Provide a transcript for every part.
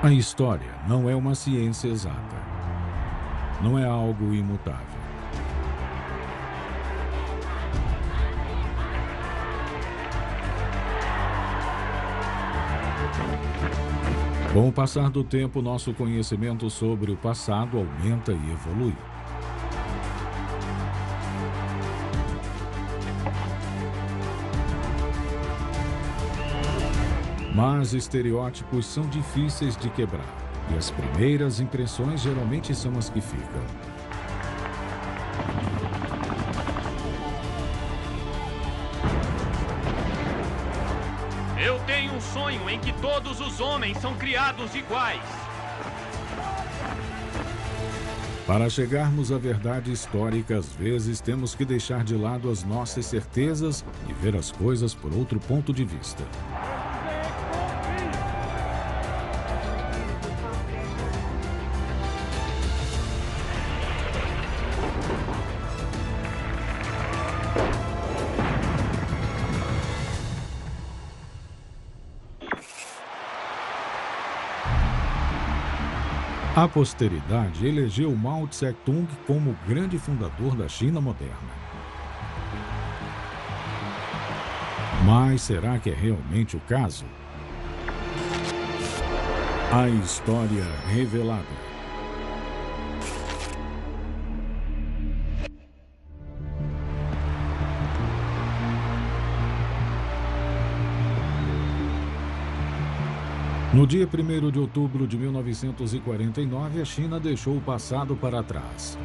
A história não é uma ciência exata. Não é algo imutável. Com o passar do tempo, nosso conhecimento sobre o passado aumenta e evolui. Mas estereótipos são difíceis de quebrar, e as primeiras impressões geralmente são as que ficam. Eu tenho um sonho em que todos os homens são criados iguais. Para chegarmos à verdade histórica, às vezes temos que deixar de lado as nossas certezas e ver as coisas por outro ponto de vista. A posteridade elegeu Mao Tse-tung como o grande fundador da China moderna. Mas será que é realmente o caso? A história revelada. No dia 1º de outubro de 1949, a China deixou o passado para trás.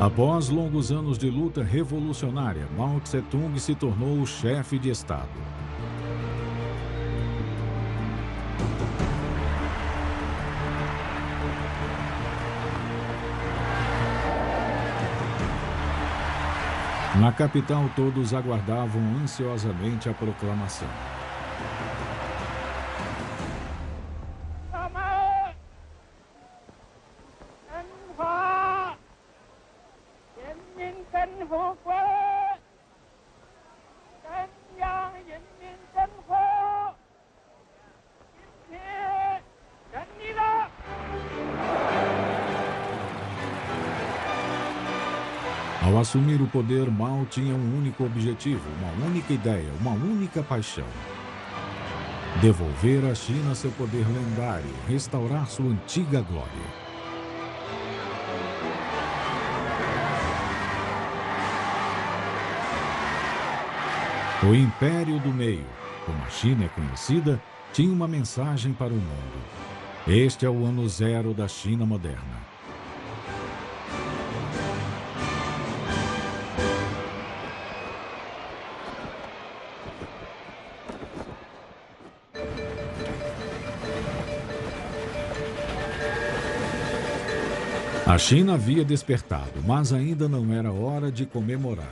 Após longos anos de luta revolucionária, Mao Tse-tung se tornou o chefe de Estado. Na capital, todos aguardavam ansiosamente a proclamação. Ao assumir o poder, Mao tinha um único objetivo, uma única ideia, uma única paixão: devolver à China seu poder lendário, restaurar sua antiga glória. O Império do Meio, como a China é conhecida, tinha uma mensagem para o mundo. Este é o ano zero da China moderna. A China havia despertado, mas ainda não era hora de comemorar.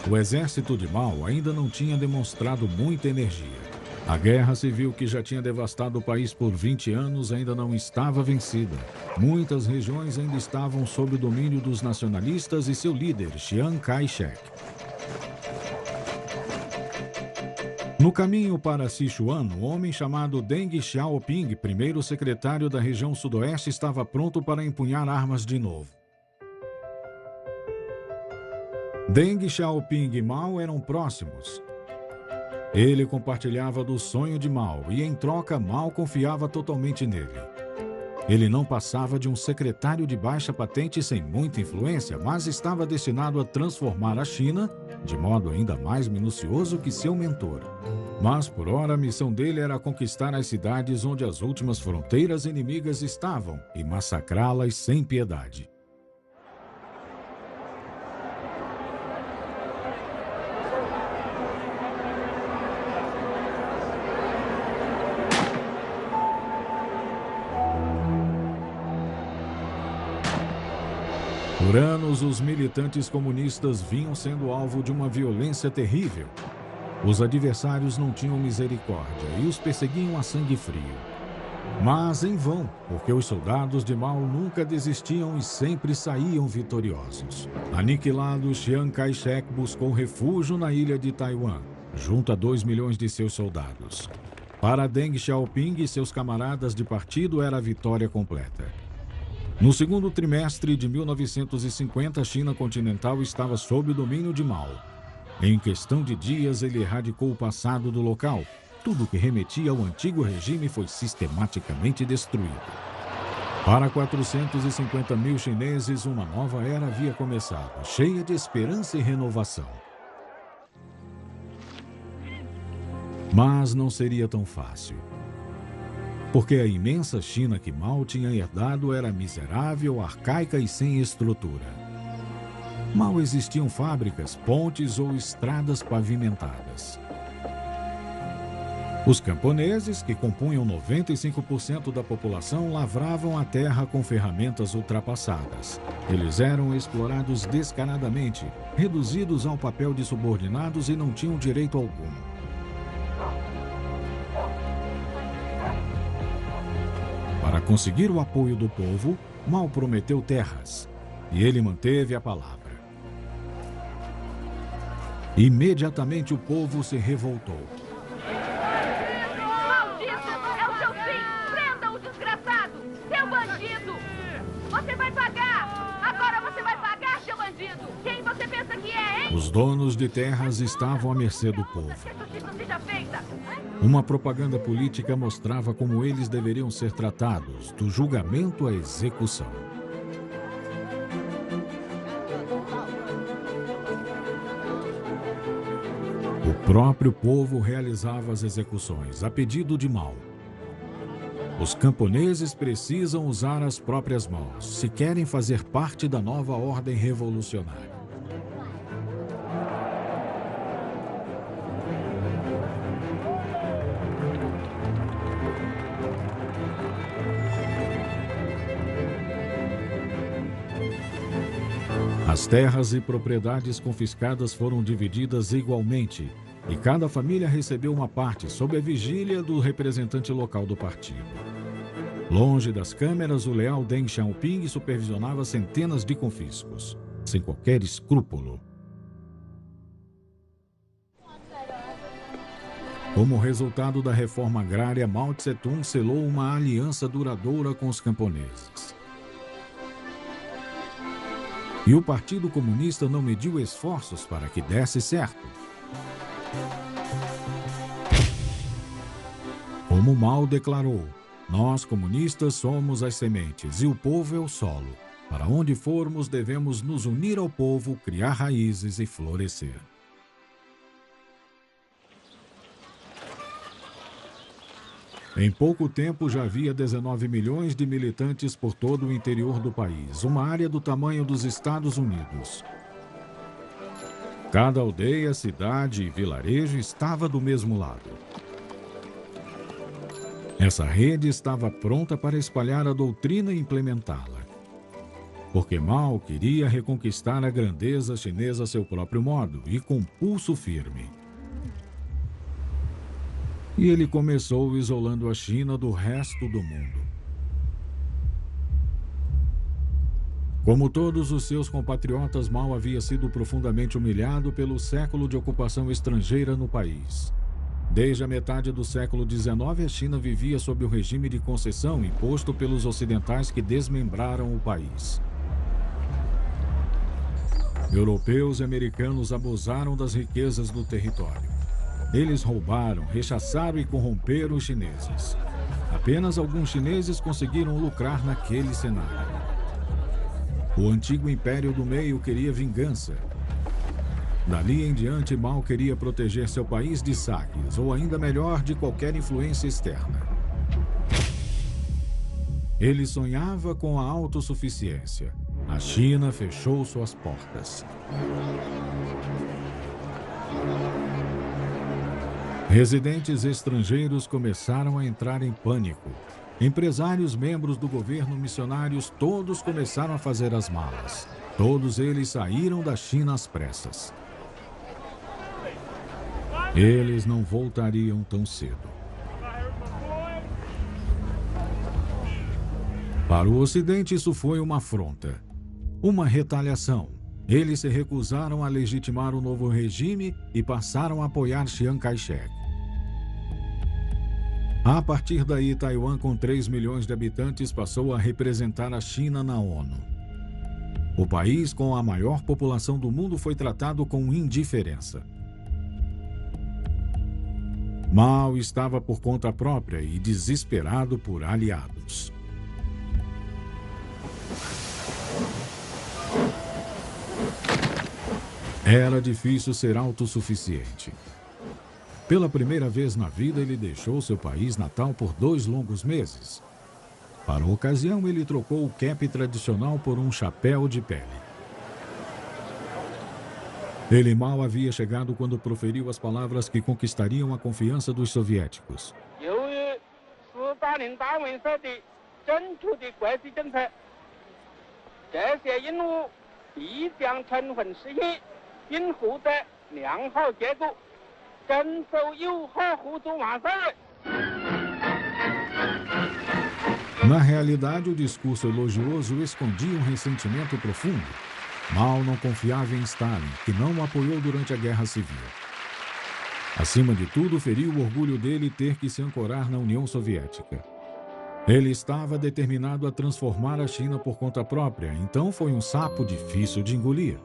O exército de Mao ainda não tinha demonstrado muita energia. A guerra civil que já tinha devastado o país por 20 anos ainda não estava vencida. Muitas regiões ainda estavam sob o domínio dos nacionalistas e seu líder, Chiang Kai-shek. No caminho para Sichuan, um homem chamado Deng Xiaoping, primeiro secretário da região sudoeste, estava pronto para empunhar armas de novo. Deng Xiaoping e Mao eram próximos. Ele compartilhava do sonho de Mao e, em troca, Mao confiava totalmente nele. Ele não passava de um secretário de baixa patente sem muita influência, mas estava destinado a transformar a China de modo ainda mais minucioso que seu mentor. Mas, por ora, a missão dele era conquistar as cidades onde as últimas fronteiras inimigas estavam e massacrá-las sem piedade. Por anos, os militantes comunistas vinham sendo alvo de uma violência terrível. Os adversários não tinham misericórdia e os perseguiam a sangue frio. Mas em vão, porque os soldados de Mao nunca desistiam e sempre saíam vitoriosos. Aniquilado, Chiang Kai-shek buscou refúgio na ilha de Taiwan, junto a 2 milhões de seus soldados. Para Deng Xiaoping e seus camaradas de partido era a vitória completa. No segundo trimestre de 1950, a China continental estava sob o domínio de Mao. Em questão de dias, ele erradicou o passado do local. Tudo que remetia ao antigo regime foi sistematicamente destruído. Para 450 mil chineses, uma nova era havia começado, cheia de esperança e renovação. Mas não seria tão fácil. Porque a imensa China que Mao tinha herdado era miserável, arcaica e sem estrutura. Mal existiam fábricas, pontes ou estradas pavimentadas. Os camponeses, que compunham 95% da população, lavravam a terra com ferramentas ultrapassadas. Eles eram explorados descaradamente, reduzidos ao papel de subordinados e não tinham direito algum. Para conseguir o apoio do povo, Mao prometeu terras, e ele manteve a palavra. Imediatamente o povo se revoltou. Maldito! É o seu fim! Prenda o desgraçado! Seu bandido! Você vai pagar! Agora você vai pagar, seu bandido! Quem você pensa que é, hein? Os donos de terras estavam à mercê do povo. Que a justiça seja feita! Uma propaganda política mostrava como eles deveriam ser tratados, do julgamento à execução. O próprio povo realizava as execuções, a pedido de Mao. Os camponeses precisam usar as próprias mãos, se querem fazer parte da nova ordem revolucionária. As terras e propriedades confiscadas foram divididas igualmente, e cada família recebeu uma parte sob a vigília do representante local do partido. Longe das câmeras, o leal Deng Xiaoping supervisionava centenas de confiscos, sem qualquer escrúpulo. Como resultado da reforma agrária, Mao Tse-tung selou uma aliança duradoura com os camponeses. E o Partido Comunista não mediu esforços para que desse certo. Como Mao declarou, nós comunistas somos as sementes e o povo é o solo. Para onde formos, devemos nos unir ao povo, criar raízes e florescer. Em pouco tempo já havia 19 milhões de militantes por todo o interior do país, uma área do tamanho dos Estados Unidos. Cada aldeia, cidade e vilarejo estava do mesmo lado. Essa rede estava pronta para espalhar a doutrina e implementá-la. Porque Mao queria reconquistar a grandeza chinesa a seu próprio modo e com pulso firme. E ele começou isolando a China do resto do mundo. Como todos os seus compatriotas, Mao havia sido profundamente humilhado pelo século de ocupação estrangeira no país. Desde a metade do século XIX, a China vivia sob o regime de concessão imposto pelos ocidentais que desmembraram o país. Europeus e americanos abusaram das riquezas do território. Eles roubaram, rechaçaram e corromperam os chineses. Apenas alguns chineses conseguiram lucrar naquele cenário. O antigo Império do Meio queria vingança. Dali em diante, Mao queria proteger seu país de saques, ou ainda melhor, de qualquer influência externa. Ele sonhava com a autossuficiência. A China fechou suas portas. Residentes estrangeiros começaram a entrar em pânico. Empresários, membros do governo, missionários, todos começaram a fazer as malas. Todos eles saíram da China às pressas. Eles não voltariam tão cedo. Para o Ocidente, isso foi uma afronta, uma retaliação. Eles se recusaram a legitimar o novo regime e passaram a apoiar Chiang Kai-shek. A partir daí, Taiwan, com 3 milhões de habitantes, passou a representar a China na ONU. O país com a maior população do mundo foi tratado com indiferença. Mao estava por conta própria e desesperado por aliados. Era difícil ser autossuficiente. Pela primeira vez na vida, ele deixou seu país natal por 2 longos meses. Para a ocasião, ele trocou o cap tradicional por um chapéu de pele. Ele mal havia chegado quando proferiu as palavras que conquistariam a confiança dos soviéticos. Na realidade, o discurso elogioso escondia um ressentimento profundo. Mao não confiava em Stalin, que não o apoiou durante a Guerra Civil. Acima de tudo, feriu o orgulho dele ter que se ancorar na União Soviética. Ele estava determinado a transformar a China por conta própria, então foi um sapo difícil de engolir.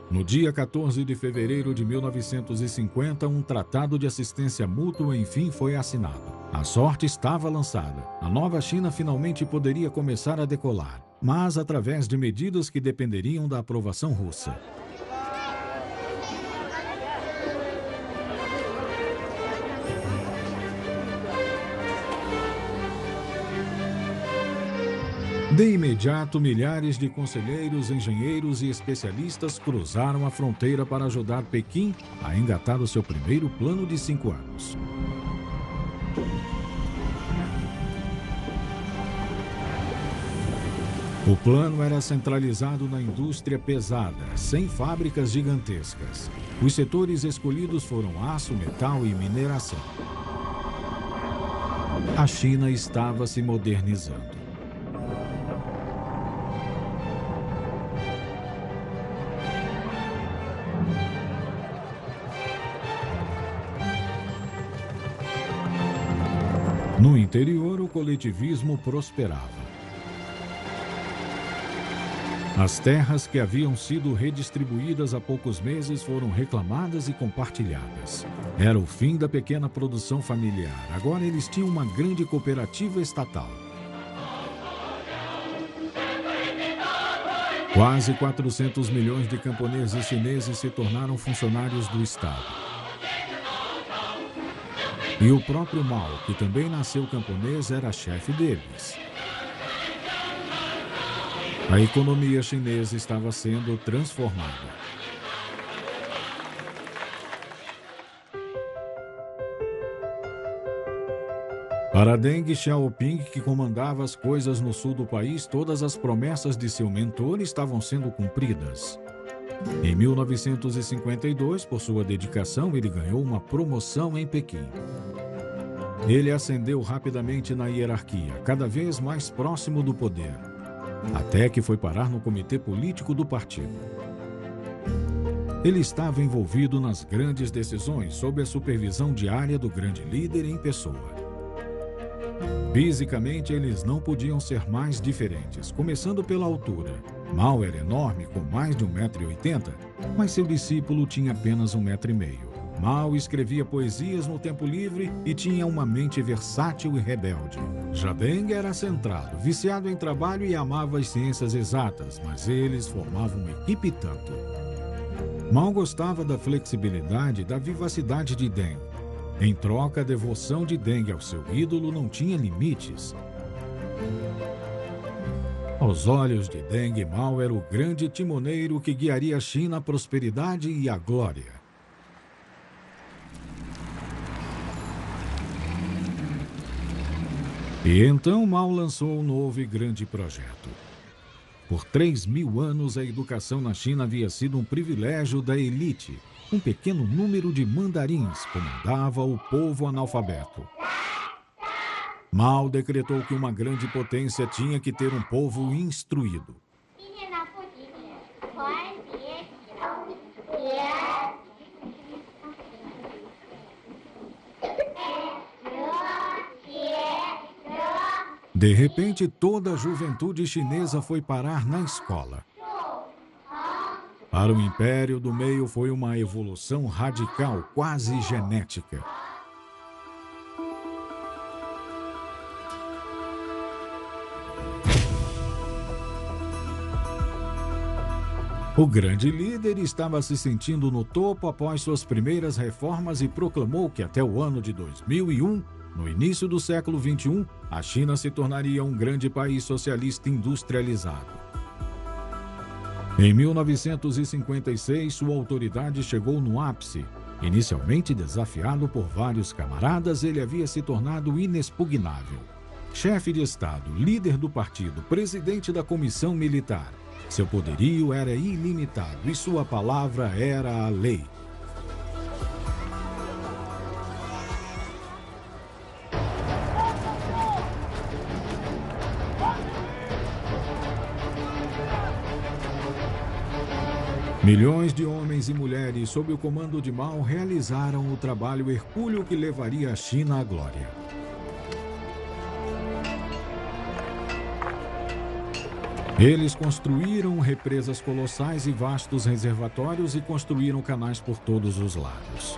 No dia 14 de fevereiro de 1950, um tratado de assistência mútua enfim foi assinado. A sorte estava lançada. A nova China finalmente poderia começar a decolar, mas através de medidas que dependeriam da aprovação russa. De imediato, milhares de conselheiros, engenheiros e especialistas cruzaram a fronteira para ajudar Pequim a engatar o seu primeiro plano de 5 anos. O plano era centralizado na indústria pesada, 100 fábricas gigantescas. Os setores escolhidos foram aço, metal e mineração. A China estava se modernizando. No interior, o coletivismo prosperava. As terras que haviam sido redistribuídas há poucos meses foram reclamadas e compartilhadas. Era o fim da pequena produção familiar. Agora eles tinham uma grande cooperativa estatal. Quase 400 milhões de camponeses chineses se tornaram funcionários do Estado. E o próprio Mao, que também nasceu camponês, era chefe deles. A economia chinesa estava sendo transformada. Para Deng Xiaoping, que comandava as coisas no sul do país, todas as promessas de seu mentor estavam sendo cumpridas. Em 1952, por sua dedicação, ele ganhou uma promoção em Pequim. Ele ascendeu rapidamente na hierarquia, cada vez mais próximo do poder, até que foi parar no comitê político do partido. Ele estava envolvido nas grandes decisões, sob a supervisão diária do grande líder em pessoa. Fisicamente, eles não podiam ser mais diferentes, começando pela altura. Mao era enorme, com mais de 1,80 m, mas seu discípulo tinha apenas 1,5 m. Mao escrevia poesias no tempo livre e tinha uma mente versátil e rebelde. Já Deng era centrado, viciado em trabalho e amava as ciências exatas, mas eles formavam uma equipe tanto. Mao gostava da flexibilidade e da vivacidade de Deng. Em troca, a devoção de Deng ao seu ídolo não tinha limites. Aos olhos de Deng, Mao era o grande timoneiro que guiaria a China à prosperidade e à glória. E então Mao lançou um novo e grande projeto. Por 3.000 anos, a educação na China havia sido um privilégio da elite. Um pequeno número de mandarins comandava o povo analfabeto. Mao decretou que uma grande potência tinha que ter um povo instruído. De repente, toda a juventude chinesa foi parar na escola. Para o Império do Meio foi uma evolução radical, quase genética. O grande líder estava se sentindo no topo após suas primeiras reformas e proclamou que até o ano de 2001, no início do século XXI, a China se tornaria um grande país socialista industrializado. Em 1956, sua autoridade chegou no ápice. Inicialmente desafiado por vários camaradas, ele havia se tornado inexpugnável. Chefe de Estado, líder do partido, presidente da comissão militar. Seu poderio era ilimitado e sua palavra era a lei. Milhões de homens e mulheres, sob o comando de Mao, realizaram o trabalho hercúleo que levaria a China à glória. Eles construíram represas colossais e vastos reservatórios e construíram canais por todos os lados.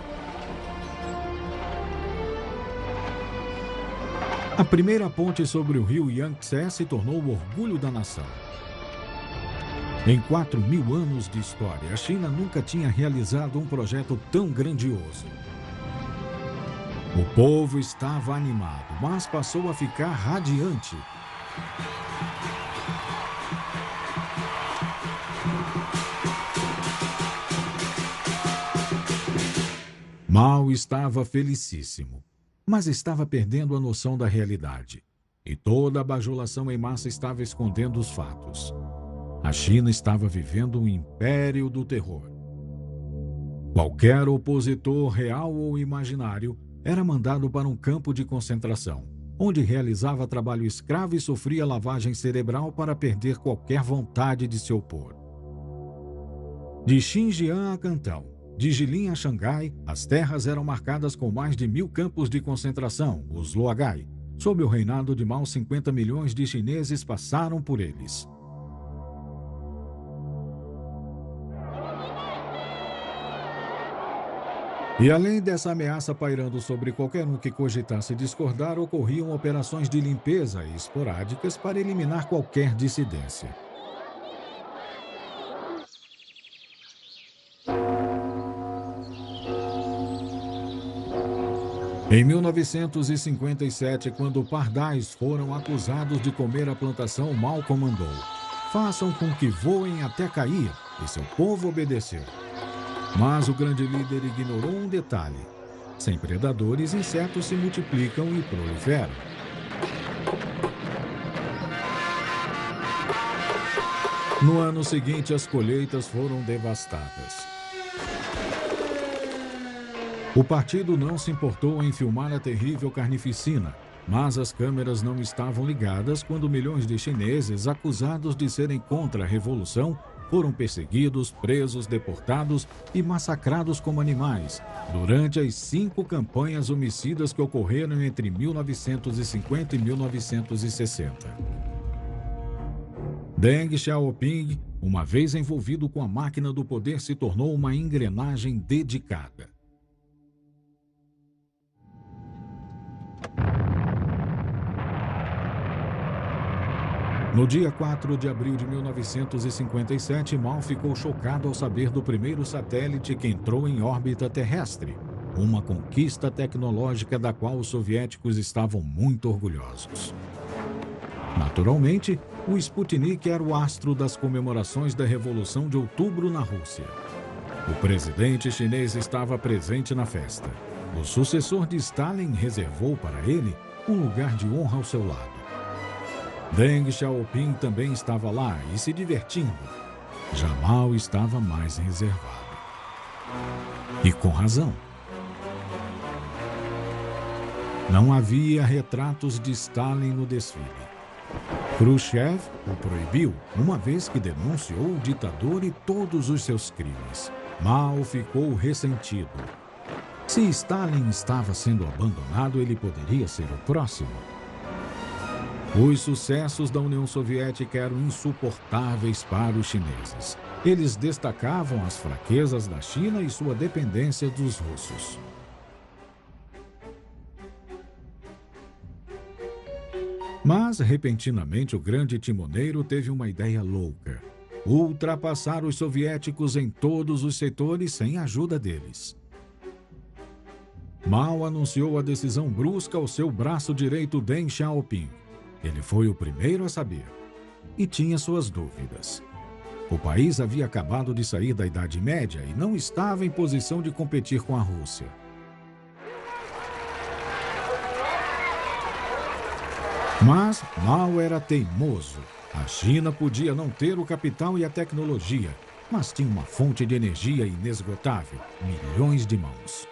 A primeira ponte sobre o rio Yangtze se tornou o orgulho da nação. Em 4.000 anos de história, a China nunca tinha realizado um projeto tão grandioso. O povo estava animado, mas passou a ficar radiante. Mao estava felicíssimo, mas estava perdendo a noção da realidade. E toda a bajulação em massa estava escondendo os fatos. A China estava vivendo um império do terror. Qualquer opositor, real ou imaginário, era mandado para um campo de concentração, onde realizava trabalho escravo e sofria lavagem cerebral para perder qualquer vontade de se opor. De Xinjiang a Cantão, de Jilin a Xangai, as terras eram marcadas com mais de 1.000 campos de concentração, os Luogai. Sob o reinado de Mao, 50 milhões de chineses passaram por eles. E além dessa ameaça pairando sobre qualquer um que cogitasse discordar, ocorriam operações de limpeza esporádicas para eliminar qualquer dissidência. Em 1957, quando pardais foram acusados de comer a plantação, Mao comandou: façam com que voem até cair, e seu povo obedeceu. Mas o grande líder ignorou um detalhe: sem predadores, insetos se multiplicam e proliferam. No ano seguinte, as colheitas foram devastadas. O partido não se importou em filmar a terrível carnificina, mas as câmeras não estavam ligadas quando milhões de chineses acusados de serem contra a revolução foram perseguidos, presos, deportados e massacrados como animais durante as 5 campanhas homicidas que ocorreram entre 1950 e 1960. Deng Xiaoping, uma vez envolvido com a máquina do poder, se tornou uma engrenagem dedicada. No dia 4 de abril de 1957, Mao ficou chocado ao saber do primeiro satélite que entrou em órbita terrestre, uma conquista tecnológica da qual os soviéticos estavam muito orgulhosos. Naturalmente, o Sputnik era o astro das comemorações da Revolução de Outubro na Rússia. O presidente chinês estava presente na festa. O sucessor de Stalin reservou para ele um lugar de honra ao seu lado. Deng Xiaoping também estava lá e se divertindo. Já Mao estava mais reservado. E com razão. Não havia retratos de Stalin no desfile. Khrushchev o proibiu, uma vez que denunciou o ditador e todos os seus crimes. Mao ficou ressentido. Se Stalin estava sendo abandonado, ele poderia ser o próximo. Os sucessos da União Soviética eram insuportáveis para os chineses. Eles destacavam as fraquezas da China e sua dependência dos russos. Mas, repentinamente, o grande timoneiro teve uma ideia louca: ultrapassar os soviéticos em todos os setores sem a ajuda deles. Mao anunciou a decisão brusca ao seu braço direito Deng Xiaoping. Ele foi o primeiro a saber e tinha suas dúvidas. O país havia acabado de sair da Idade Média e não estava em posição de competir com a Rússia. Mas Mao era teimoso. A China podia não ter o capital e a tecnologia, mas tinha uma fonte de energia inesgotável, milhões de mãos.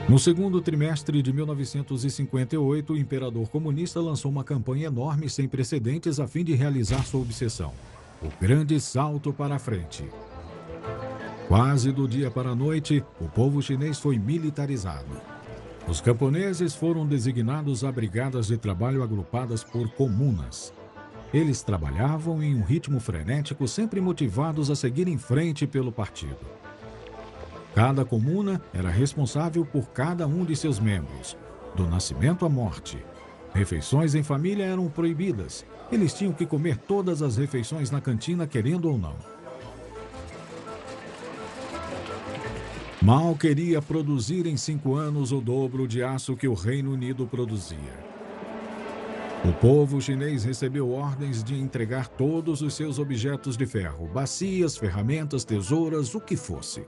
No segundo trimestre de 1958, o imperador comunista lançou uma campanha enorme sem precedentes a fim de realizar sua obsessão: o grande salto para a frente. Quase do dia para a noite, o povo chinês foi militarizado. Os camponeses foram designados a brigadas de trabalho agrupadas por comunas. Eles trabalhavam em um ritmo frenético, sempre motivados a seguir em frente pelo partido. Cada comuna era responsável por cada um de seus membros, do nascimento à morte. Refeições em família eram proibidas. Eles tinham que comer todas as refeições na cantina, querendo ou não. Mao queria produzir em 5 anos o dobro de aço que o Reino Unido produzia. O povo chinês recebeu ordens de entregar todos os seus objetos de ferro, bacias, ferramentas, tesouras, o que fosse.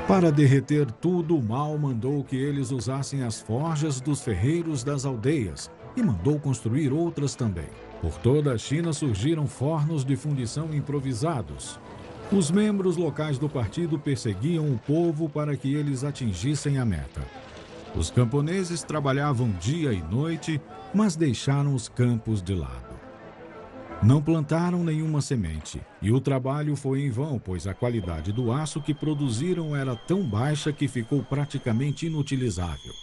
Para derreter tudo, Mao mandou que eles usassem as forjas dos ferreiros das aldeias e mandou construir outras também. Por toda a China surgiram fornos de fundição improvisados. Os membros locais do partido perseguiam o povo para que eles atingissem a meta. Os camponeses trabalhavam dia e noite, mas deixaram os campos de lado. Não plantaram nenhuma semente, e o trabalho foi em vão, pois a qualidade do aço que produziram era tão baixa que ficou praticamente inutilizável.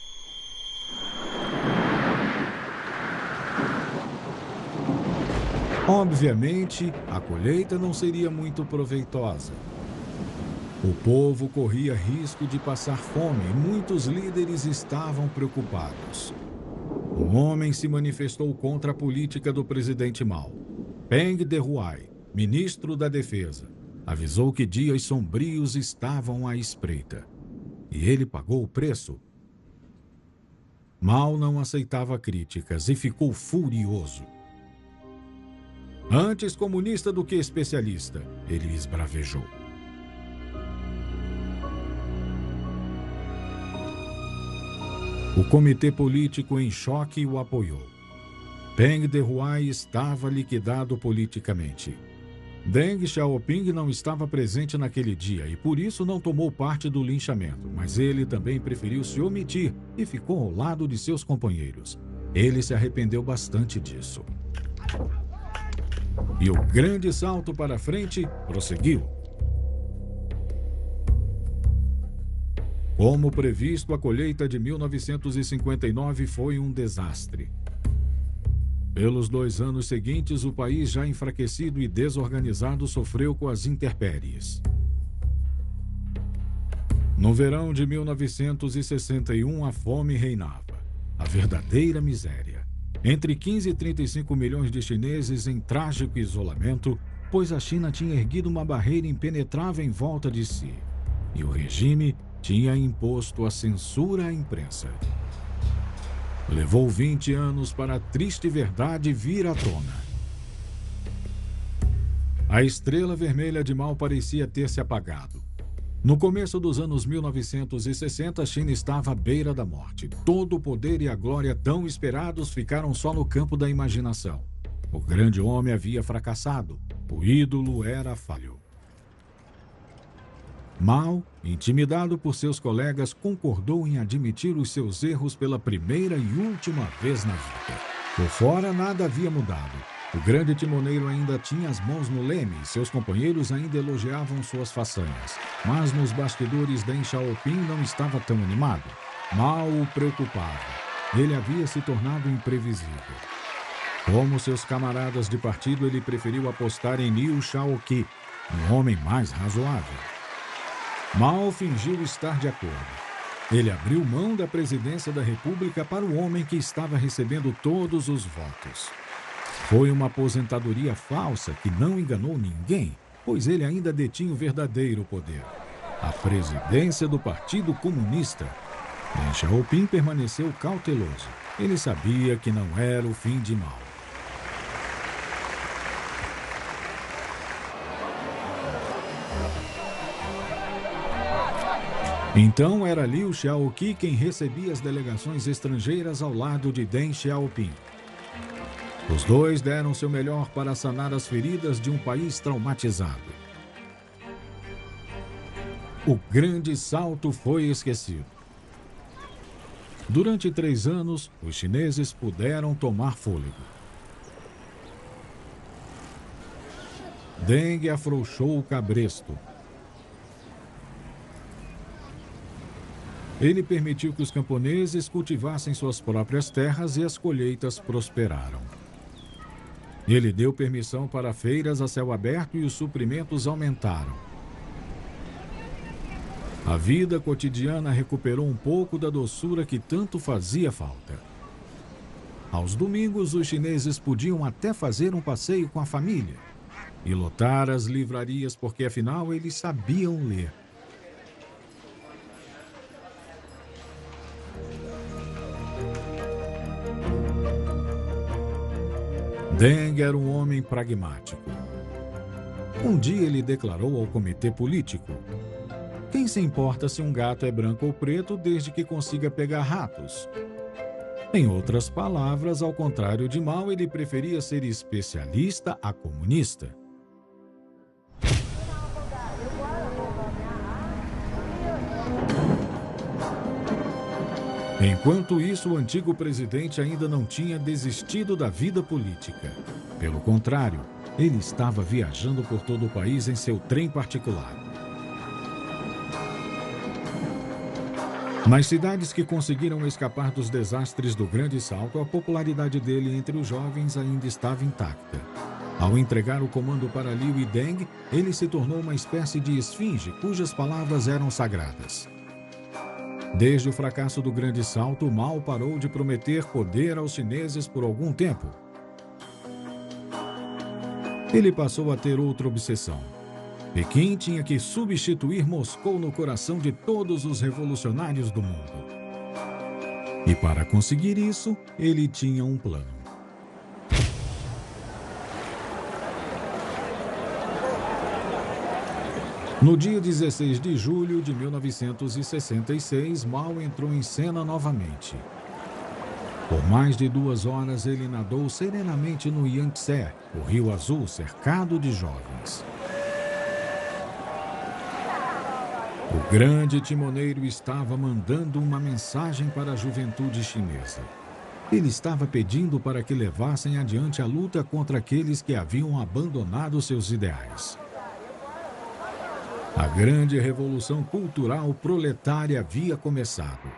Obviamente, a colheita não seria muito proveitosa. O povo corria risco de passar fome e muitos líderes estavam preocupados. Um homem se manifestou contra a política do presidente Mao. Peng Dehuai, ministro da Defesa, avisou que dias sombrios estavam à espreita. E ele pagou o preço. Mao não aceitava críticas e ficou furioso. Antes comunista do que especialista, ele esbravejou. O comitê político em choque o apoiou. Peng Dehuai estava liquidado politicamente. Deng Xiaoping não estava presente naquele dia e por isso não tomou parte do linchamento, mas ele também preferiu se omitir e ficou ao lado de seus companheiros. Ele se arrependeu bastante disso. E o grande salto para frente prosseguiu. Como previsto, a colheita de 1959 foi um desastre. Pelos 2 anos seguintes, o país, já enfraquecido e desorganizado, sofreu com as intempéries. No verão de 1961, a fome reinava, a verdadeira miséria. Entre 15 e 35 milhões de chineses em trágico isolamento, pois a China tinha erguido uma barreira impenetrável em volta de si. E o regime tinha imposto a censura à imprensa. Levou 20 anos para a triste verdade vir à tona. A estrela vermelha de Mao parecia ter se apagado. No começo dos anos 1960, a China estava à beira da morte. Todo o poder e a glória tão esperados ficaram só no campo da imaginação. O grande homem havia fracassado. O ídolo era falho. Mao, intimidado por seus colegas, concordou em admitir os seus erros pela primeira e última vez na vida. Por fora, nada havia mudado. O grande timoneiro ainda tinha as mãos no leme e seus companheiros ainda elogiavam suas façanhas. Mas nos bastidores, Deng Xiaoping não estava tão animado. Mao o preocupava. Ele havia se tornado imprevisível. Como seus camaradas de partido, ele preferiu apostar em Liu Shaoqi, um homem mais razoável. Mao fingiu estar de acordo. Ele abriu mão da presidência da República para o homem que estava recebendo todos os votos. Foi uma aposentadoria falsa que não enganou ninguém, pois ele ainda detinha o verdadeiro poder: a presidência do Partido Comunista. Deng Xiaoping permaneceu cauteloso. Ele sabia que não era o fim de Mao. Então era Liu Shaoqi quem recebia as delegações estrangeiras ao lado de Deng Xiaoping. Os dois deram seu melhor para sanar as feridas de um país traumatizado. O grande salto foi esquecido. Durante 3 anos, os chineses puderam tomar fôlego. Deng afrouxou o cabresto. Ele permitiu que os camponeses cultivassem suas próprias terras e as colheitas prosperaram. Ele deu permissão para feiras a céu aberto e os suprimentos aumentaram. A vida cotidiana recuperou um pouco da doçura que tanto fazia falta. Aos domingos, os chineses podiam até fazer um passeio com a família e lotar as livrarias porque, afinal, eles sabiam ler. Deng era um homem pragmático. Um dia ele declarou ao comitê político: quem se importa se um gato é branco ou preto desde que consiga pegar ratos? Em outras palavras, ao contrário de Mao, ele preferia ser especialista a comunista. Enquanto isso, o antigo presidente ainda não tinha desistido da vida política. Pelo contrário, ele estava viajando por todo o país em seu trem particular. Nas cidades que conseguiram escapar dos desastres do Grande Salto, a popularidade dele entre os jovens ainda estava intacta. Ao entregar o comando para Liu e Deng, ele se tornou uma espécie de esfinge cujas palavras eram sagradas. Desde o fracasso do Grande Salto, Mao parou de prometer poder aos chineses por algum tempo. Ele passou a ter outra obsessão. Pequim tinha que substituir Moscou no coração de todos os revolucionários do mundo. E para conseguir isso, ele tinha um plano. No dia 16 de julho de 1966, Mao entrou em cena novamente. Por mais de 2 horas, ele nadou serenamente no Yangtze, o Rio Azul cercado de jovens. O grande timoneiro estava mandando uma mensagem para a juventude chinesa. Ele estava pedindo para que levassem adiante a luta contra aqueles que haviam abandonado seus ideais. A grande revolução cultural proletária havia começado.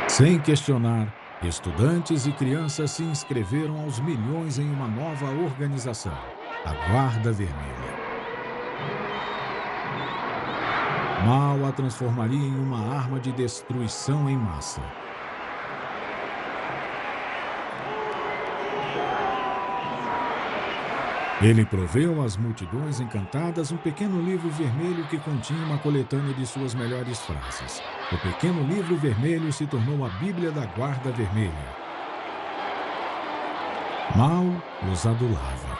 Sem questionar, estudantes e crianças se inscreveram aos milhões em uma nova organização, a Guarda Vermelha. Mao a transformaria em uma arma de destruição em massa. Ele proveu às multidões encantadas um pequeno livro vermelho que continha uma coletânea de suas melhores frases. O pequeno livro vermelho se tornou a Bíblia da Guarda Vermelha. Mao os adulava.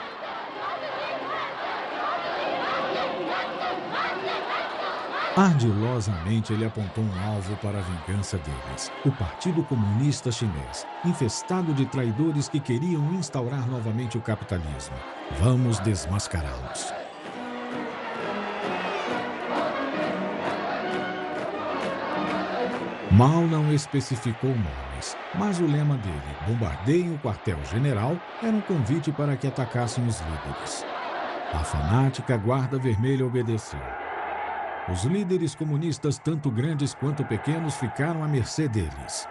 Ardilosamente ele apontou um alvo para a vingança deles, o Partido Comunista Chinês, infestado de traidores que queriam instaurar novamente o capitalismo. Vamos desmascará-los. Mao não especificou nomes, mas o lema dele, bombardeiem o quartel-general, era um convite para que atacassem os líderes. A fanática Guarda Vermelha obedeceu. Os líderes comunistas, tanto grandes quanto pequenos, ficaram à mercê deles.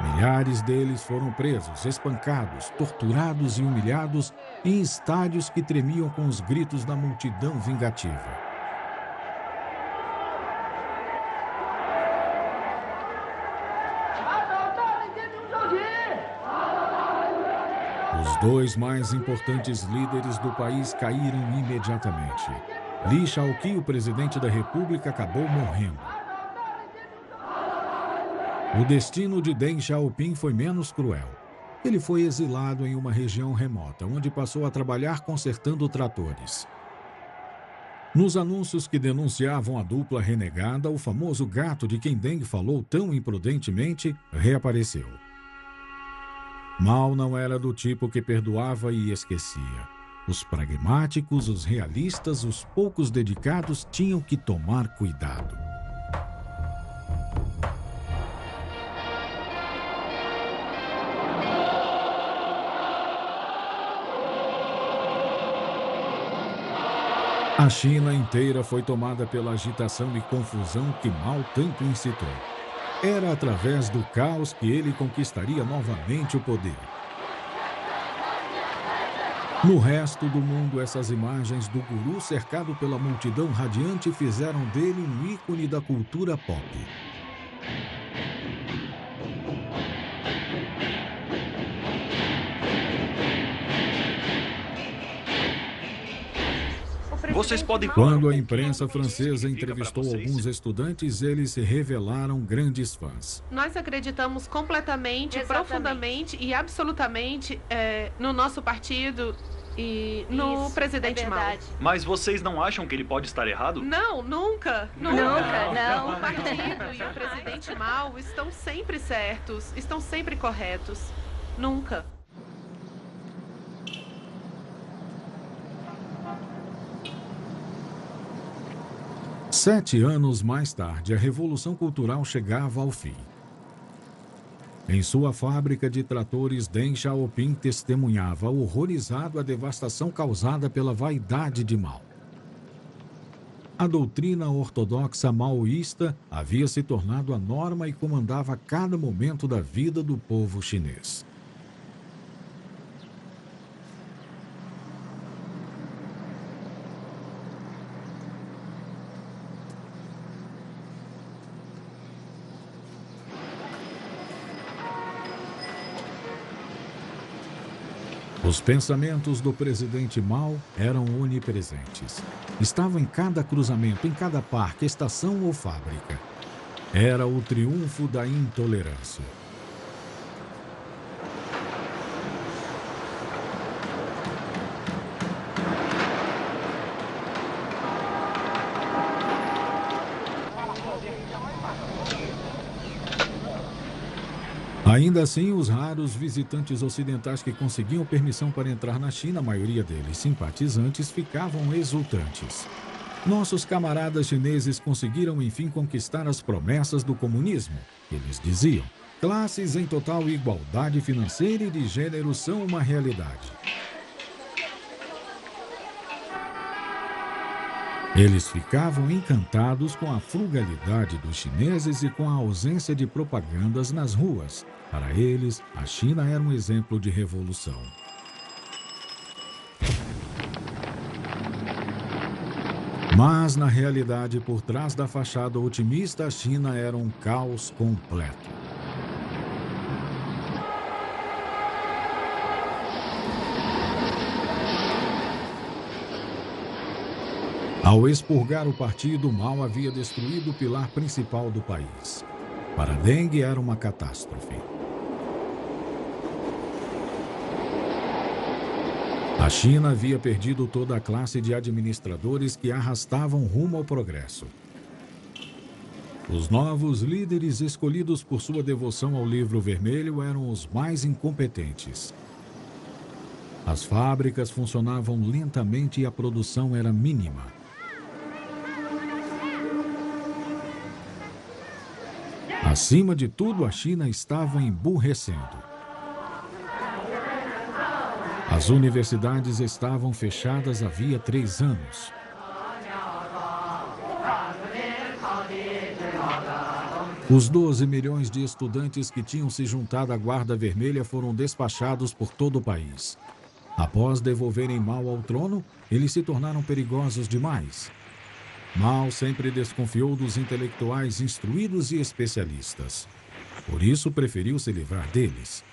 Milhares deles foram presos, espancados, torturados e humilhados em estádios que tremiam com os gritos da multidão vingativa. Os dois mais importantes líderes do país caíram imediatamente. Li Shaoqi, o presidente da República, acabou morrendo. O destino de Deng Xiaoping foi menos cruel. Ele foi exilado em uma região remota, onde passou a trabalhar consertando tratores. Nos anúncios que denunciavam a dupla renegada, o famoso gato de quem Deng falou tão imprudentemente reapareceu. Mao não era do tipo que perdoava e esquecia. Os pragmáticos, os realistas, os poucos dedicados tinham que tomar cuidado. A China inteira foi tomada pela agitação e confusão que Mao tanto incitou. Era através do caos que ele conquistaria novamente o poder. No resto do mundo, essas imagens do guru cercado pela multidão radiante fizeram dele um ícone da cultura pop. Vocês podem... Quando a imprensa francesa entrevistou alguns estudantes, eles se revelaram grandes fãs. Nós acreditamos completamente, profundamente e absolutamente no nosso partido e no presidente Mao. Mas vocês não acham que ele pode estar errado? Não, nunca. Não. O partido e o presidente Mao estão sempre certos, estão sempre corretos. Nunca. Sete anos mais tarde, a Revolução Cultural chegava ao fim. Em sua fábrica de tratores, Deng Xiaoping testemunhava horrorizado a devastação causada pela vaidade de Mao. A doutrina ortodoxa maoísta havia se tornado a norma e comandava cada momento da vida do povo chinês. Os pensamentos do presidente Mao eram onipresentes. Estavam em cada cruzamento, em cada parque, estação ou fábrica. Era o triunfo da intolerância. Ainda assim, os raros visitantes ocidentais que conseguiam permissão para entrar na China, a maioria deles simpatizantes, ficavam exultantes. Nossos camaradas chineses conseguiram enfim conquistar as promessas do comunismo. Eles diziam: classes em total igualdade financeira e de gênero são uma realidade. Eles ficavam encantados com a frugalidade dos chineses e com a ausência de propagandas nas ruas. Para eles, a China era um exemplo de revolução. Mas, na realidade, por trás da fachada otimista, a China era um caos completo. Ao expurgar o partido, Mao havia destruído o pilar principal do país. Para Deng era uma catástrofe. A China havia perdido toda a classe de administradores que arrastavam rumo ao progresso. Os novos líderes escolhidos por sua devoção ao Livro Vermelho eram os mais incompetentes. As fábricas funcionavam lentamente e a produção era mínima. Acima de tudo, a China estava emburrecendo. As universidades estavam fechadas havia 3 anos. Os 12 milhões de estudantes que tinham se juntado à Guarda Vermelha foram despachados por todo o país. Após devolverem Mao ao trono, eles se tornaram perigosos demais. Mao sempre desconfiou dos intelectuais instruídos e especialistas. Por isso, preferiu se livrar deles.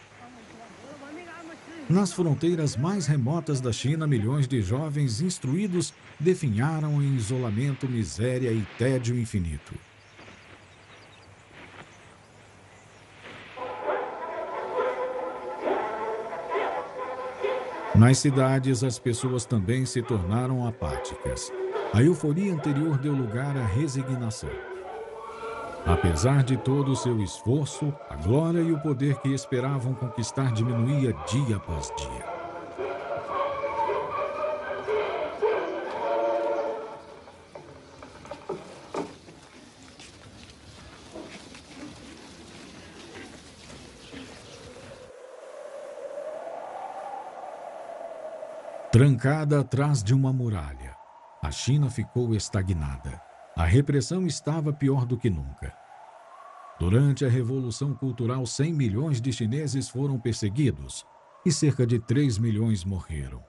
Nas fronteiras mais remotas da China, milhões de jovens instruídos definharam em isolamento, miséria e tédio infinito. Nas cidades, as pessoas também se tornaram apáticas. A euforia anterior deu lugar à resignação. Apesar de todo o seu esforço, a glória e o poder que esperavam conquistar diminuía dia após dia. Trancada atrás de uma muralha, a China ficou estagnada. A repressão estava pior do que nunca. Durante a Revolução Cultural, 100 milhões de chineses foram perseguidos e cerca de 3 milhões morreram.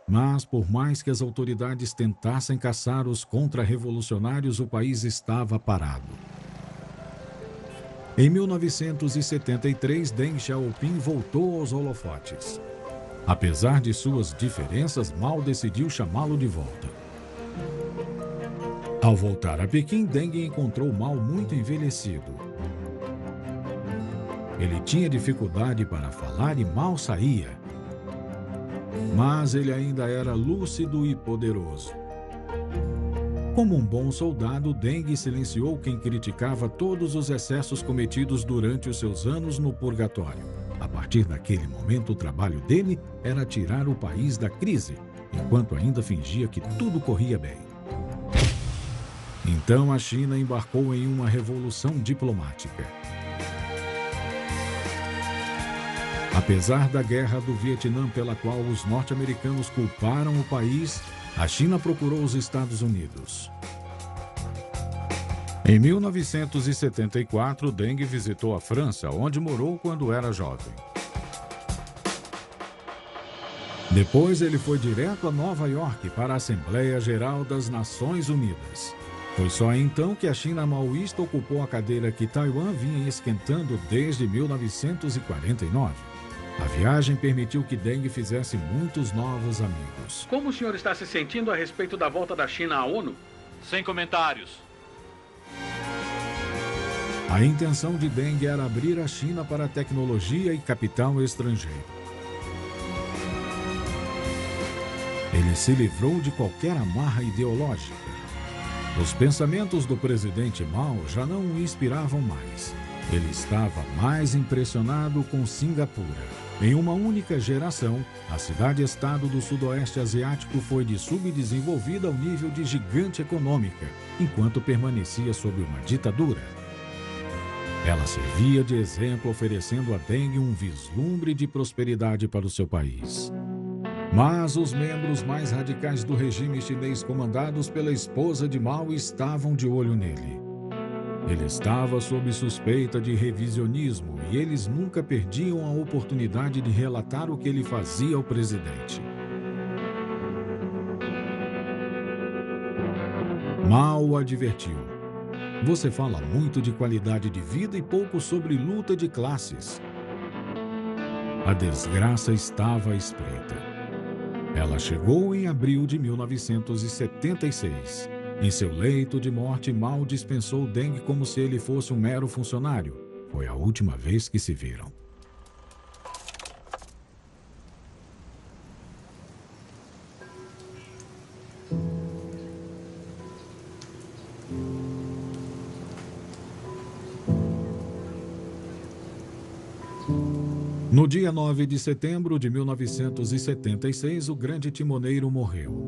Mas, por mais que as autoridades tentassem caçar os contra-revolucionários, o país estava parado. Em 1973, Deng Xiaoping voltou aos holofotes. Apesar de suas diferenças, Mao decidiu chamá-lo de volta. Ao voltar a Pequim, Deng encontrou Mao muito envelhecido. Ele tinha dificuldade para falar e mal saía. Mas ele ainda era lúcido e poderoso. Como um bom soldado, Deng silenciou quem criticava todos os excessos cometidos durante os seus anos no purgatório. A partir daquele momento, o trabalho dele era tirar o país da crise, enquanto ainda fingia que tudo corria bem. Então a China embarcou em uma revolução diplomática. Apesar da guerra do Vietnã, pela qual os norte-americanos culparam o país, a China procurou os Estados Unidos. Em 1974, Deng visitou a França, onde morou quando era jovem. Depois, ele foi direto a Nova York para a Assembleia Geral das Nações Unidas. Foi só então que a China maoísta ocupou a cadeira que Taiwan vinha esquentando desde 1949. A viagem permitiu que Deng fizesse muitos novos amigos. Como o senhor está se sentindo a respeito da volta da China à ONU? Sem comentários. A intenção de Deng era abrir a China para a tecnologia e capital estrangeiro. Ele se livrou de qualquer amarra ideológica. Os pensamentos do presidente Mao já não o inspiravam mais. Ele estava mais impressionado com Singapura. Em uma única geração, a cidade-estado do sudoeste asiático foi de subdesenvolvida ao nível de gigante econômica, enquanto permanecia sob uma ditadura. Ela servia de exemplo, oferecendo a Deng um vislumbre de prosperidade para o seu país. Mas os membros mais radicais do regime chinês, comandados pela esposa de Mao, estavam de olho nele. Ele estava sob suspeita de revisionismo e eles nunca perdiam a oportunidade de relatar o que ele fazia ao presidente. Mao o advertiu: "Você fala muito de qualidade de vida e pouco sobre luta de classes." A desgraça estava à espreita. Ela chegou em abril de 1976. Em seu leito de morte, Mao dispensou Deng como se ele fosse um mero funcionário. Foi a última vez que se viram. No dia 9 de setembro de 1976, o grande timoneiro morreu.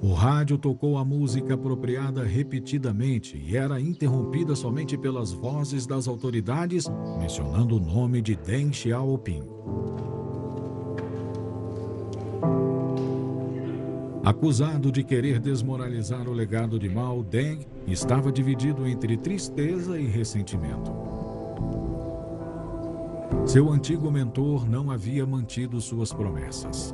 O rádio tocou a música apropriada repetidamente e era interrompida somente pelas vozes das autoridades mencionando o nome de Deng Xiaoping. Acusado de querer desmoralizar o legado de Mao, Deng estava dividido entre tristeza e ressentimento. Seu antigo mentor não havia mantido suas promessas.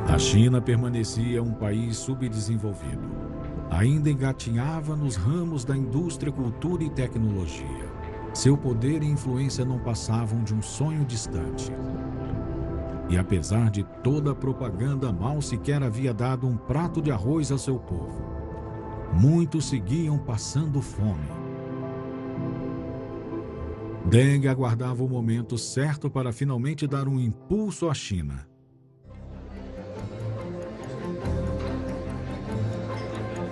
A China permanecia um país subdesenvolvido. Ainda engatinhava nos ramos da indústria, cultura e tecnologia. Seu poder e influência não passavam de um sonho distante. E apesar de toda a propaganda, Mao sequer havia dado um prato de arroz a seu povo. Muitos seguiam passando fome. Deng aguardava o momento certo para finalmente dar um impulso à China.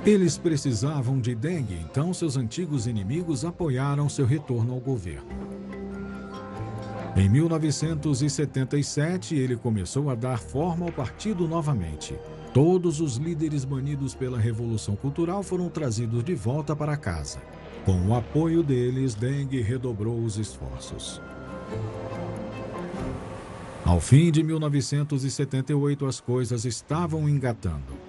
Eles precisavam de Deng, então seus antigos inimigos apoiaram seu retorno ao governo. Em 1977, ele começou a dar forma ao partido novamente. Todos os líderes banidos pela Revolução Cultural foram trazidos de volta para casa. Com o apoio deles, Deng redobrou os esforços. Ao fim de 1978, as coisas estavam engatando.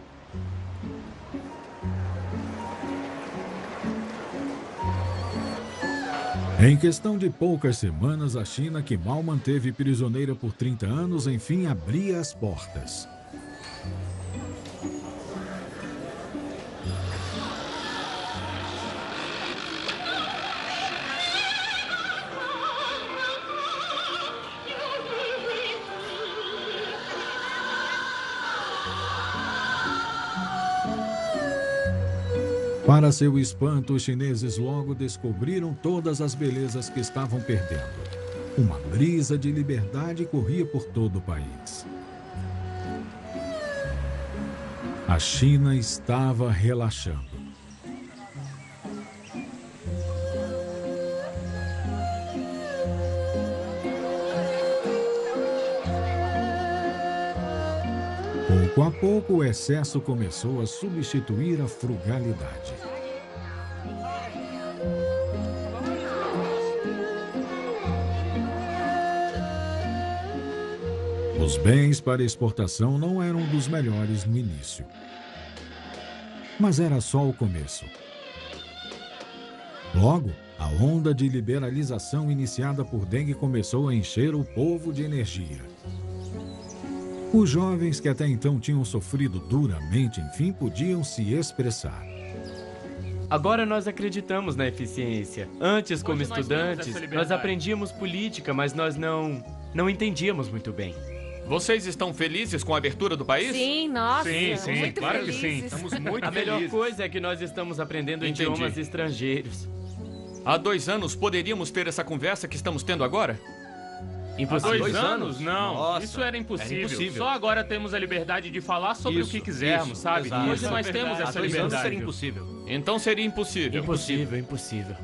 Em questão de poucas semanas, a China, que Mao manteve prisioneira por 30 anos, enfim abria as portas. Para seu espanto, os chineses logo descobriram todas as belezas que estavam perdendo. Uma brisa de liberdade corria por todo o país. A China estava relaxando. Pouco a pouco, o excesso começou a substituir a frugalidade. Os bens para exportação não eram dos melhores no início. Mas era só o começo. Logo, a onda de liberalização iniciada por Deng começou a encher o povo de energia. Os jovens que até então tinham sofrido duramente, enfim, podiam se expressar. Agora nós acreditamos na eficiência. Antes, como estudantes, nós aprendíamos política, mas nós não entendíamos muito bem. Vocês estão felizes com a abertura do país? Sim, nossa. Sim, muito claro felizes. que sim. Estamos muito A melhor felizes. coisa é que nós estamos aprendendo Entendi. idiomas estrangeiros. Há 2 anos poderíamos ter essa conversa que estamos tendo agora? Impossível. 2 anos? Não, Nossa, isso era impossível. era impossível. Só agora temos a liberdade de falar sobre o que quisermos, sabe? exato. Hoje nós Isso é temos verdade. essa Há 2 anos liberdade. seria impossível. Então seria impossível. Impossível, impossível.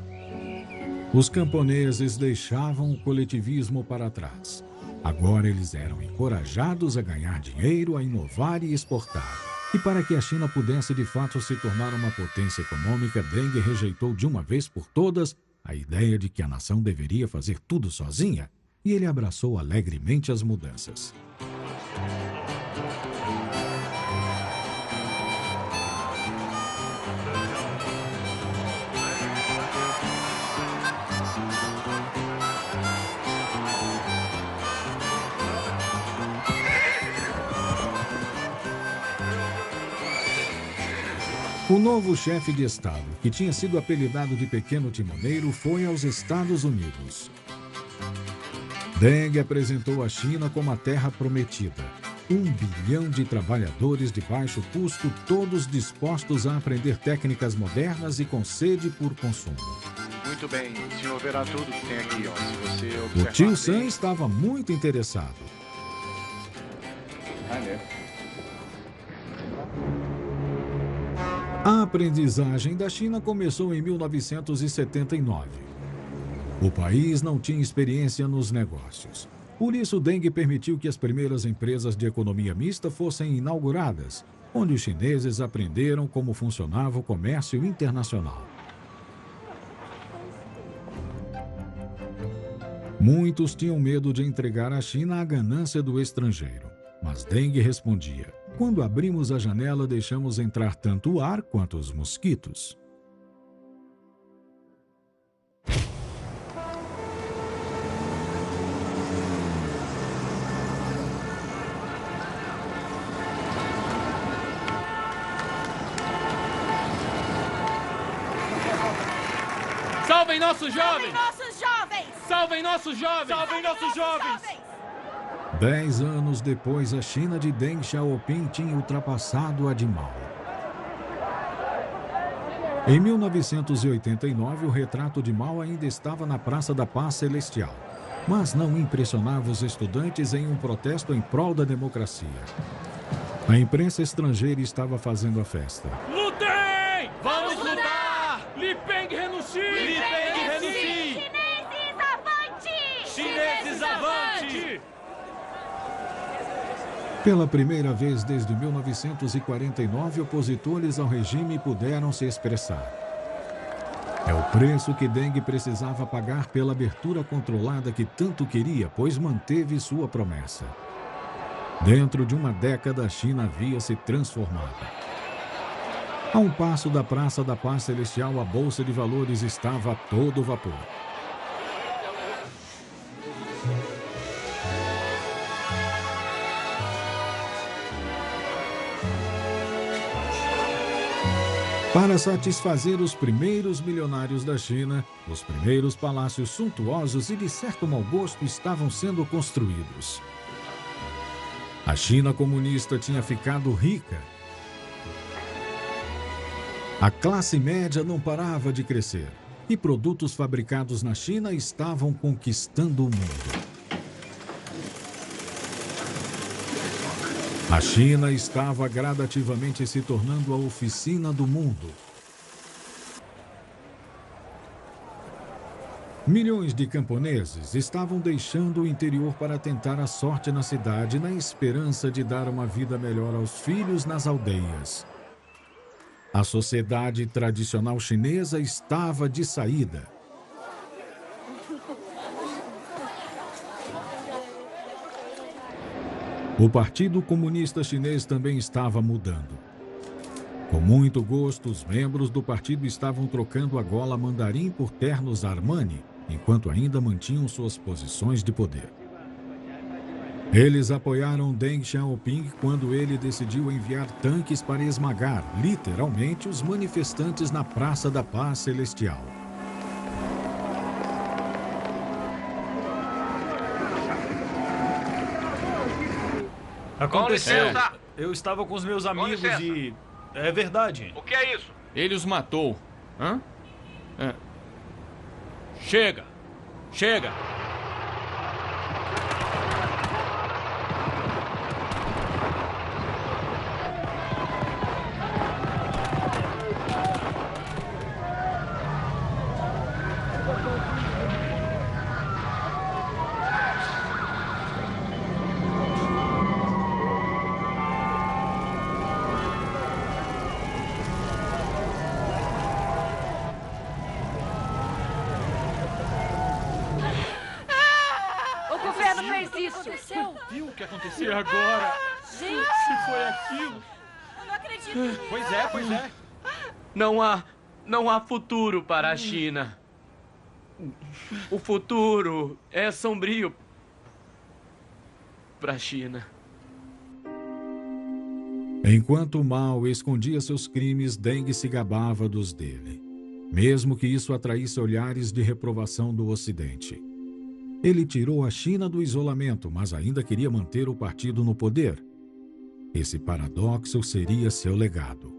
Os camponeses deixavam o coletivismo para trás. Agora eles eram encorajados a ganhar dinheiro, a inovar e exportar. E para que a China pudesse de fato se tornar uma potência econômica, Deng rejeitou de uma vez por todas a ideia de que a nação deveria fazer tudo sozinha, e ele abraçou alegremente as mudanças. O novo chefe de Estado, que tinha sido apelidado de Pequeno Timoneiro, foi aos Estados Unidos. Deng apresentou a China como a terra prometida. 1 bilhão de trabalhadores de baixo custo, todos dispostos a aprender técnicas modernas e com sede por consumo. Muito bem, o senhor verá tudo que tem aqui, ó. Se você O observar tio bem- Sam estava muito interessado. A aprendizagem da China começou em 1979. O país não tinha experiência nos negócios. Por isso, Deng permitiu que as primeiras empresas de economia mista fossem inauguradas, onde os chineses aprenderam como funcionava o comércio internacional. Muitos tinham medo de entregar a China à ganância do estrangeiro, mas Deng respondia: quando abrimos a janela, deixamos entrar tanto o ar quanto os mosquitos. Salvem nossos jovens! Salvem nossos jovens! Salvem nossos jovens! Salvem nossos jovens! 10 anos depois, a China de Deng Xiaoping tinha ultrapassado a de Mao. Em 1989, o retrato de Mao ainda estava na Praça da Paz Celestial, mas não impressionava os estudantes em um protesto em prol da democracia. A imprensa estrangeira estava fazendo a festa. Lutem! Vamos lutar! Li Peng renuncie! Li Peng renuncie! Chineses, avante! Chineses, avante! Pela primeira vez desde 1949, opositores ao regime puderam se expressar. É o preço que Deng precisava pagar pela abertura controlada que tanto queria, pois manteve sua promessa. Dentro de uma década, a China havia se transformado. A um passo da Praça da Paz Celestial, a Bolsa de Valores estava a todo vapor. Para satisfazer os primeiros milionários da China, os primeiros palácios suntuosos e de certo mau gosto estavam sendo construídos. A China comunista tinha ficado rica. A classe média não parava de crescer e produtos fabricados na China estavam conquistando o mundo. A China estava gradativamente se tornando a oficina do mundo. Milhões de camponeses estavam deixando o interior para tentar a sorte na cidade, na esperança de dar uma vida melhor aos filhos nas aldeias. A sociedade tradicional chinesa estava de saída. O Partido Comunista Chinês também estava mudando. Com muito gosto, os membros do partido estavam trocando a gola mandarim por ternos Armani, enquanto ainda mantinham suas posições de poder. Eles apoiaram Deng Xiaoping quando ele decidiu enviar tanques para esmagar, literalmente, os manifestantes na Praça da Paz Celestial. Aconteceu. Eu estava com os meus amigos e... É verdade. O que é isso? Ele os matou. Hã? Chega! Chega! Viu o que aconteceu? E agora? Gente! Se foi aquilo? Eu não acredito! Pois é. Não há futuro para a China. O futuro é sombrio para a China. Enquanto Mao escondia seus crimes, Deng se gabava dos dele, mesmo que isso atraísse olhares de reprovação do Ocidente. Ele tirou a China do isolamento, mas ainda queria manter o partido no poder. Esse paradoxo seria seu legado.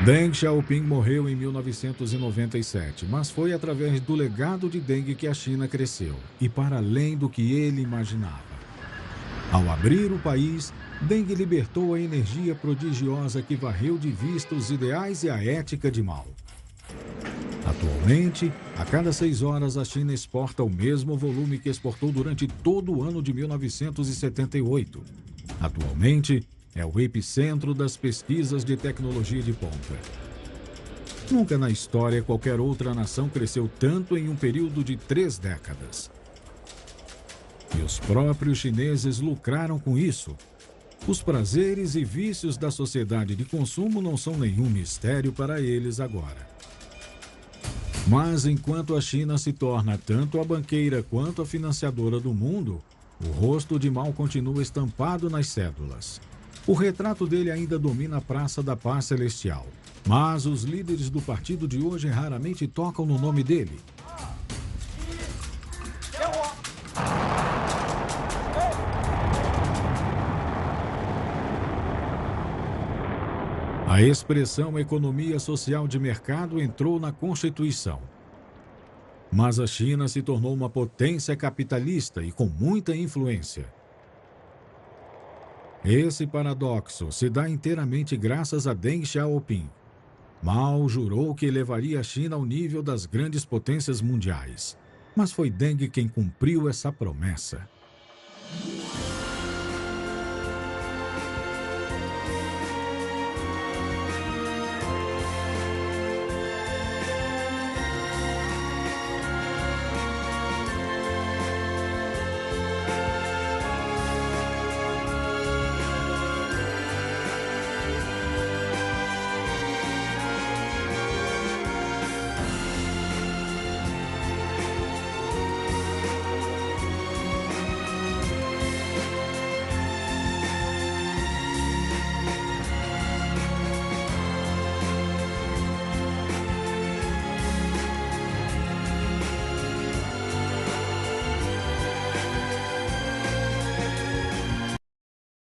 Deng Xiaoping morreu em 1997, mas foi através do legado de Deng que a China cresceu, e para além do que ele imaginava. Ao abrir o país, Deng libertou a energia prodigiosa que varreu de vista os ideais e a ética de Mao. Atualmente, a cada 6 horas a China exporta o mesmo volume que exportou durante todo o ano de 1978. Atualmente, é o epicentro das pesquisas de tecnologia de ponta. Nunca na história qualquer outra nação cresceu tanto em um período de 3 décadas. E os próprios chineses lucraram com isso. Os prazeres e vícios da sociedade de consumo não são nenhum mistério para eles agora. Mas enquanto a China se torna tanto a banqueira quanto a financiadora do mundo, o rosto de Mao continua estampado nas cédulas. O retrato dele ainda domina a Praça da Paz Celestial. Mas os líderes do partido de hoje raramente tocam no nome dele. A expressão economia social de mercado entrou na Constituição. Mas a China se tornou uma potência capitalista e com muita influência. Esse paradoxo se dá inteiramente graças a Deng Xiaoping. Mao jurou que elevaria a China ao nível das grandes potências mundiais. Mas foi Deng quem cumpriu essa promessa.